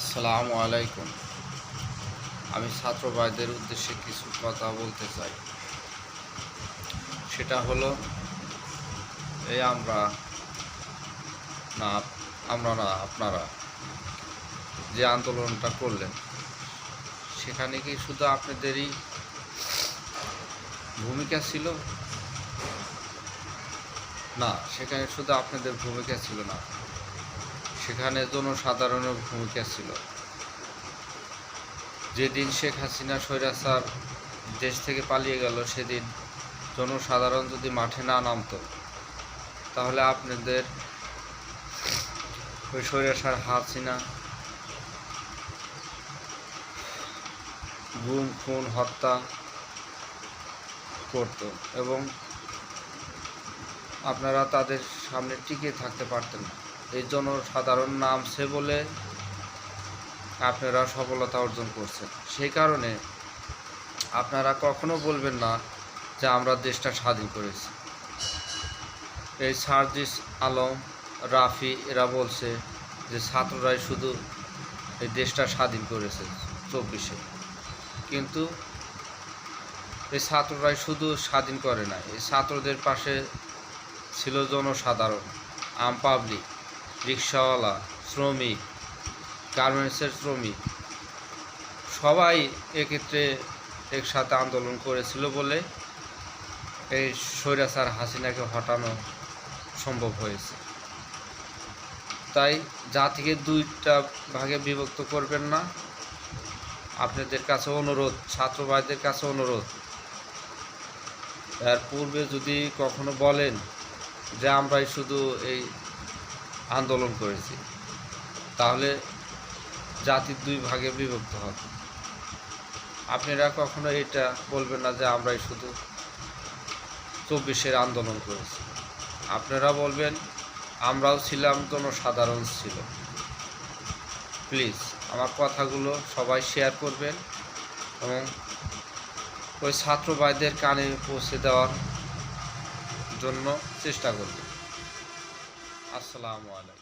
আসসালামু আলাইকুম। আমি ছাত্র ভাইদের উদ্দেশ্যে কিছু কথা বলতে চাই। সেটা হলো এই আপনারা যে আন্দোলনটা করলেন, সেখানে কি শুধু আপনাদেরই ভূমিকা ছিল? না, সেখানে শুধু আপনাদের ভূমিকা ছিল না, সেখানে জনসাধারণের ভূমিকা ছিল। যেদিন শেখ হাসিনা স্বৈরাচার দেশ থেকে পালিয়ে গেল, সেদিন জনসাধারণ যদি মাঠে না নামতো, তাহলে আপনাদের ওই স্বৈরাচার হাসিনা গুম খুন হত্যা করত এবং আপনারা তাদের সামনে টিকে থাকতে পারতেন না। এই জনসাধারণ নামছে বলে আপনারা সফলতা অর্জন করছেন। সেই কারণে আপনারা কখনো বলবেন না যে আমরা দেশটা স্বাধীন করেছি। এই সার্জিস আলম, রাফি এরা বলছে যে ছাত্ররাই শুধু এই দেশটা স্বাধীন করেছে 24-এ, কিন্তু এই ছাত্ররাই শুধু স্বাধীন করে না, এই ছাত্রদের পাশে ছিল জনসাধারণ, আম পাবলিক, রিক্সাওয়ালা, শ্রমিক, গার্মেন্টসের শ্রমিক, সবাই এক্ষেত্রে একসাথে আন্দোলন করেছিল বলে এই স্বৈরাচার হাসিনাকে হটানো সম্ভব হয়েছে। তাই জাতিকে দুইটা ভাগে বিভক্ত করবেন না। আপনাদের কাছে অনুরোধ, ছাত্র ভাইদের কাছে অনুরোধ, এর পূর্বে যদি কখনো বলেন যে আমরাই শুধু এই আন্দোলন করেছি, তাহলে জাতির দুই ভাগে বিভক্ত হবে। আপনারা কখনো এটা বলবেন না যে আমরাই শুধু 24-এর আন্দোলন করেছি। আপনারা বলবেন আমরাও ছিলাম, জনসাধারণ ছিল। প্লিজ আমার কথাগুলো সবাই শেয়ার করবেন এবং ওই ছাত্র ভাইদের কানে পৌঁছে দেওয়ার জন্য চেষ্টা করবেন। আসসালামু আলাইকুম।